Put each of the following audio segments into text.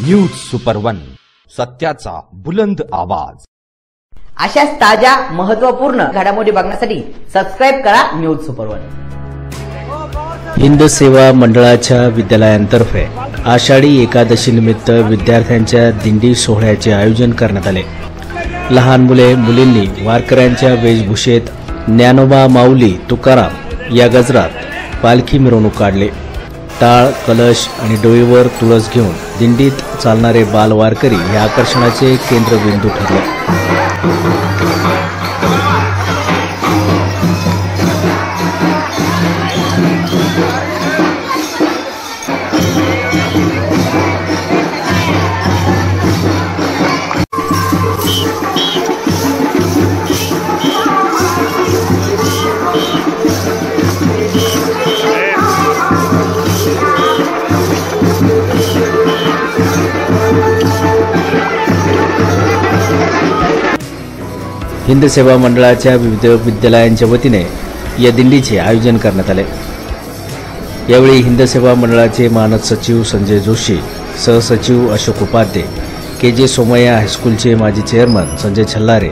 News super one, सत्याचा बुलंद आवाज। अशाच ताज्या महत्त्वपूर्ण घडामोडी बघण्यासाठी सबस्क्राइब करा न्यूज सुपर वन। हिंद सेवा मंडळाच्या विद्यालयांतर्फे आषाढी एकादशी निमित्त विद्यार्थ्यांच्या दिंडी सोहळ्याचे आयोजन करण्यात आले। लहान मुले मुलींनी वारकऱ्यांच्या वेशभूषेत ज्ञानोबा माऊली तुकाराम या गजरात पालखी मिरवणूक काढले। टाळ, कलश आणि डोईवर तुळस घेऊन दिंडीत चालणारे बाल वारकरी हे आकर्षणाचे केंद्रबिंदू ठरले। हिंद सेवा मंडळाच्या विविध विद्यालयांच्या वतीने या दिंडीचे आयोजन करण्यात आले। यावेळी हिंद सेवा मंडळाचे मानद सचिव संजय जोशी, सहसचिव अशोक उपाध्ये, के.जे. सोमय्या हायस्कूलचे माजी चेअरमन संजय छल्लारे,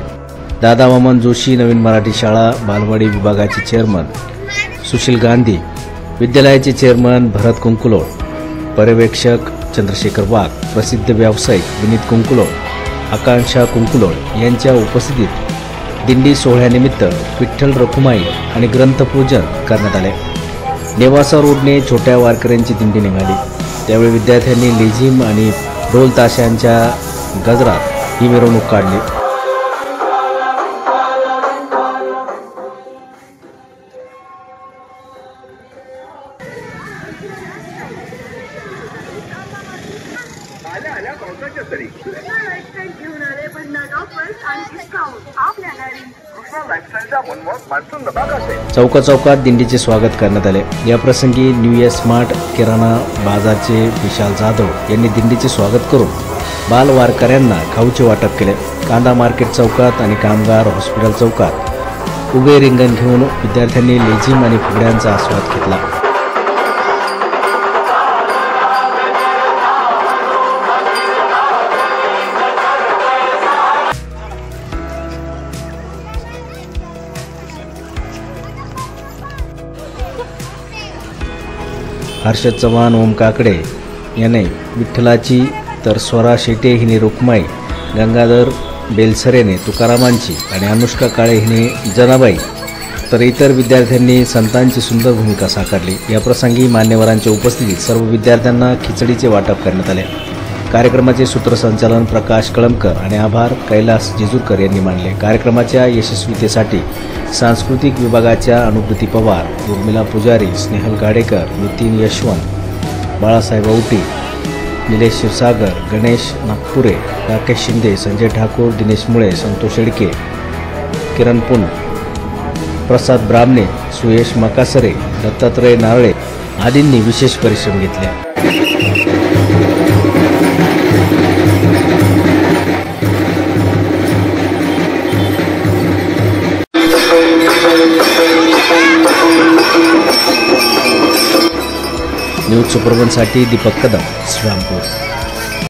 दादा वामन जोशी नवीन मराठी शाळा बालवाडी विभागाचे चेअरमन सुशील गांधी, विद्यालयाचे चेअरमन भरत कुंकुलोड, पर्यवेक्षक चंद्रशेखर वाघ, प्रसिद्ध व्यावसायिक विनीत कुंकुलोड, आकांक्षा कुंकुलोड यांच्या उपस्थितीत दिंडी सोहळ्यानिमित्त विठ्ठल रखुमाई आणि ग्रंथपूजन करण्यात आले। नेवासा रोडने छोट्या वारकऱ्यांची दिंडी निघाली। त्यावेळी विद्यार्थ्यांनी लेझिम आणि ढोल ताशांच्या गजरात ही मिरवणूक काढली। चौकात दिंडीचे स्वागत करण्यात आले। याप्रसंगी न्यू इयर स्मार्ट किराणा बाजारचे विशाल जाधव यांनी दिंडीचे स्वागत करून बाल वारकऱ्यांना खाऊचे वाटप केले। कांदा मार्केट चौकात आणि कामगार हॉस्पिटल चौकात उभे रिंगण घेऊन विद्यार्थ्यांनी लेझिम आणि फुगड्यांचा आस्वाद घेतला। हर्षद चव्हाण, ओम काकडे याने विठ्ठलाची, तर स्वरा शेटे हिने रुक्माई, गंगाधर बेलसरेने तुकारामांची आणि अनुष्का काळे हिने जनाबाई, तर इतर विद्यार्थ्यांनी संतांची सुंदर भूमिका साकारली। या प्रसंगी मान्यवरांच्या उपस्थितीत सर्व विद्यार्थ्यांना खिचडीचे वाटप करण्यात आले। कार्यक्रमाचे सूत्रसंचालन प्रकाश कळमकर आणि आभार कैलास जेजूरकर यांनी मानले। कार्यक्रमाच्या यशस्वीतेसाठी सांस्कृतिक विभागाच्या अनुभूती पवार, उर्मिला पुजारी, स्नेहल गाडेकर, नितीन यशवंत, बाळासाहेब औटी, निलेश क्षीरसागर, गणेश नागपुरे, राकेश शिंदे, संजय ठाकूर, दिनेश मुळे, संतोष शेडके, किरण पुन, प्रसाद ब्राह्मणे, सुयश मकासरे, दत्तात्रय नारळे आदींनी विशेष परिश्रम घेतले। न्यूज सुपर वन साठी दीपक कदम, श्रीरामपूर।